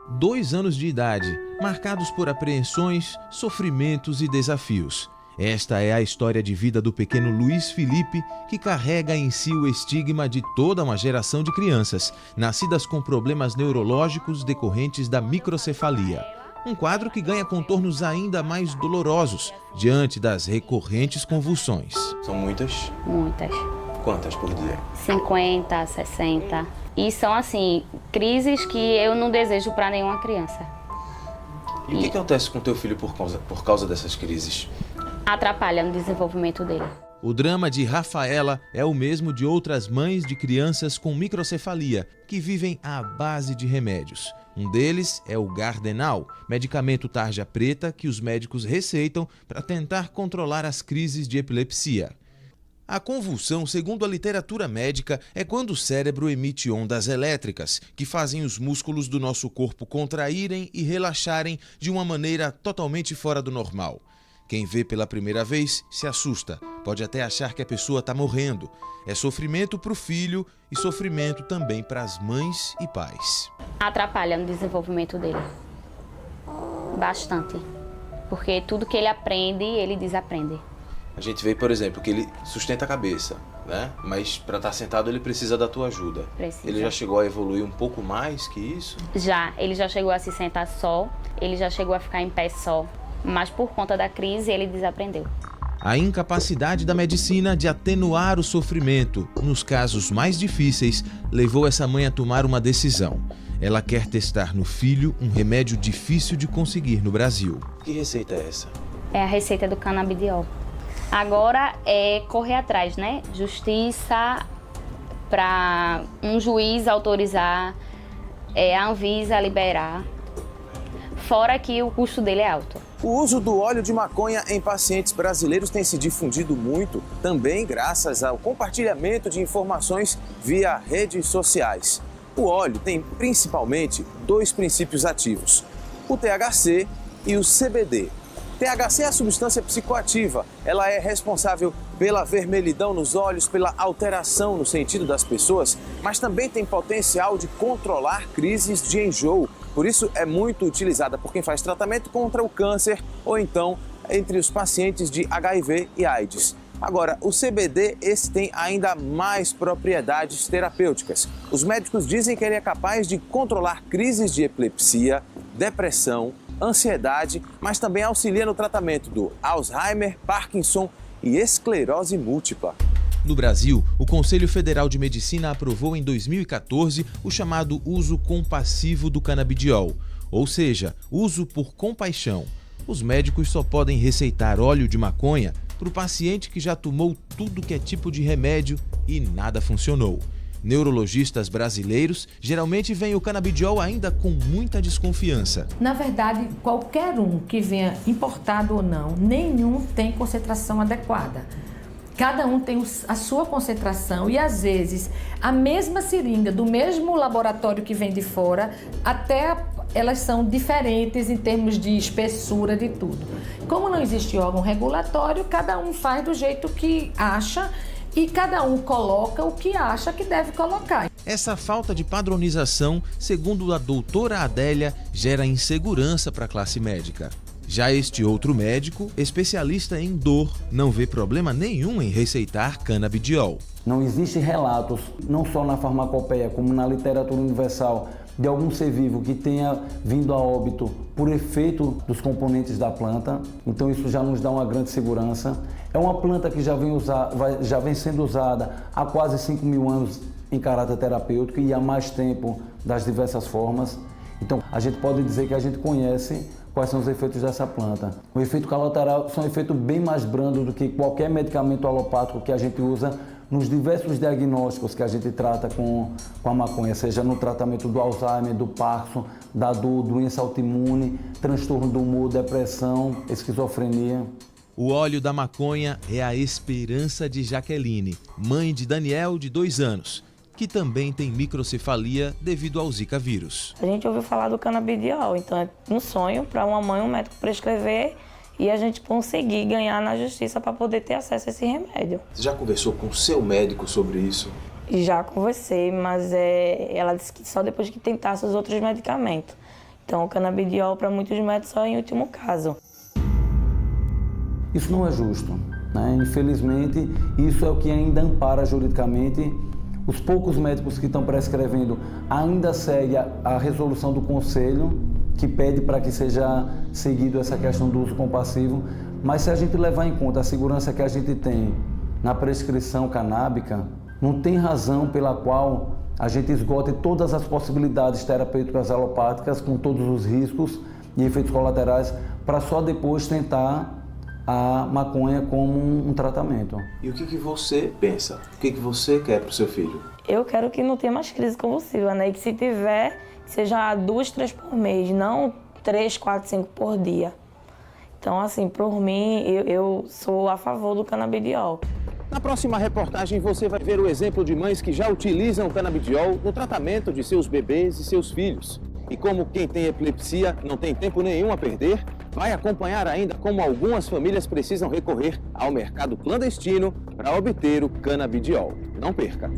2 anos de idade, marcados por apreensões, sofrimentos e desafios. Esta é a história de vida do pequeno Luiz Felipe, que carrega em si o estigma de toda uma geração de crianças, nascidas com problemas neurológicos decorrentes da microcefalia. Um quadro que ganha contornos ainda mais dolorosos diante das recorrentes convulsões. São muitas? Muitas. Quantas por dia? 50, 60. E são, assim, crises que eu não desejo para nenhuma criança. E o que acontece com teu filho por causa dessas crises? Atrapalha no desenvolvimento dele. O drama de Rafaela é o mesmo de outras mães de crianças com microcefalia, que vivem à base de remédios. Um deles é o Gardenal, medicamento tarja preta que os médicos receitam para tentar controlar as crises de epilepsia. A convulsão, segundo a literatura médica, é quando o cérebro emite ondas elétricas, que fazem os músculos do nosso corpo contraírem e relaxarem de uma maneira totalmente fora do normal. Quem vê pela primeira vez se assusta, pode até achar que a pessoa está morrendo. É sofrimento para o filho e sofrimento também para as mães e pais. Atrapalha no desenvolvimento dele. Bastante. Porque tudo que ele aprende, ele desaprende. A gente vê, por exemplo, que ele sustenta a cabeça, né? Mas para estar sentado ele precisa da tua ajuda. Precisa. Ele já chegou a evoluir um pouco mais que isso? Ele já chegou a se sentar só, ele já chegou a ficar em pé só. Mas por conta da crise, ele desaprendeu. A incapacidade da medicina de atenuar o sofrimento, nos casos mais difíceis, levou essa mãe a tomar uma decisão. Ela quer testar no filho um remédio difícil de conseguir no Brasil. Que receita é essa? É a receita do canabidiol. Agora é correr atrás, né? Justiça para um juiz autorizar, a Anvisa liberar. Fora que o custo dele é alto. O uso do óleo de maconha em pacientes brasileiros tem se difundido muito, também graças ao compartilhamento de informações via redes sociais. O óleo tem principalmente 2 princípios ativos, o THC e o CBD. THC é a substância psicoativa, ela é responsável pela vermelhidão nos olhos, pela alteração no sentido das pessoas, mas também tem potencial de controlar crises de enjoo. Por isso é muito utilizada por quem faz tratamento contra o câncer ou então entre os pacientes de HIV e AIDS. Agora, o CBD, esse tem ainda mais propriedades terapêuticas. Os médicos dizem que ele é capaz de controlar crises de epilepsia, depressão, ansiedade, mas também auxilia no tratamento do Alzheimer, Parkinson e esclerose múltipla. No Brasil, o Conselho Federal de Medicina aprovou em 2014 o chamado uso compassivo do canabidiol, ou seja, uso por compaixão. Os médicos só podem receitar óleo de maconha para o paciente que já tomou tudo que é tipo de remédio e nada funcionou. Neurologistas brasileiros geralmente veem o canabidiol ainda com muita desconfiança. Na verdade, qualquer um que venha importado ou não, nenhum tem concentração adequada. Cada um tem a sua concentração e, às vezes, a mesma seringa do mesmo laboratório que vem de fora, até elas são diferentes em termos de espessura, de tudo. Como não existe órgão regulatório, cada um faz do jeito que acha e cada um coloca o que acha que deve colocar. Essa falta de padronização, segundo a doutora Adélia, gera insegurança para a classe médica. Já este outro médico, especialista em dor, não vê problema nenhum em receitar canabidiol. Não existem relatos, não só na farmacopeia, como na literatura universal, de algum ser vivo que tenha vindo a óbito por efeito dos componentes da planta. Então isso já nos dá uma grande segurança. É uma planta que já vem sendo usada há quase 5.000 anos em caráter terapêutico e há mais tempo das diversas formas. Então a gente pode dizer que a gente conhece quais são os efeitos dessa planta. O efeito colateral são efeitos bem mais brandos do que qualquer medicamento alopático que a gente usa nos diversos diagnósticos que a gente trata com a maconha, seja no tratamento do Alzheimer, do Parkinson, da dor, doença autoimune, transtorno do humor, depressão, esquizofrenia. O óleo da maconha é a esperança de Jaqueline, mãe de Daniel, de 2 anos, que também tem microcefalia devido ao Zika vírus. A gente ouviu falar do canabidiol, então é um sonho para uma mãe, um médico prescrever e a gente conseguir ganhar na justiça para poder ter acesso a esse remédio. Você já conversou com o seu médico sobre isso? Já conversei, mas ela disse que só depois que tentasse os outros medicamentos. Então, o canabidiol para muitos médicos só em último caso. Isso não é justo, né? Infelizmente, isso é o que ainda ampara juridicamente. Os poucos médicos que estão prescrevendo ainda seguem a resolução do conselho, que pede para que seja seguido essa questão do uso compassivo. Mas se a gente levar em conta a segurança que a gente tem na prescrição canábica, não tem razão pela qual a gente esgote todas as possibilidades terapêuticas alopáticas, com todos os riscos e efeitos colaterais, para só depois tentar a maconha como um tratamento. E o que você pensa? O que você quer para o seu filho? Eu quero que não tenha mais crise convulsiva, né? E que se tiver, seja 2, 3 por mês, não 3, 4, 5 por dia. Então, assim, por mim, eu sou a favor do canabidiol. Na próxima reportagem você vai ver o exemplo de mães que já utilizam o canabidiol no tratamento de seus bebês e seus filhos. E como quem tem epilepsia não tem tempo nenhum a perder, vai acompanhar ainda como algumas famílias precisam recorrer ao mercado clandestino para obter o canabidiol. Não perca!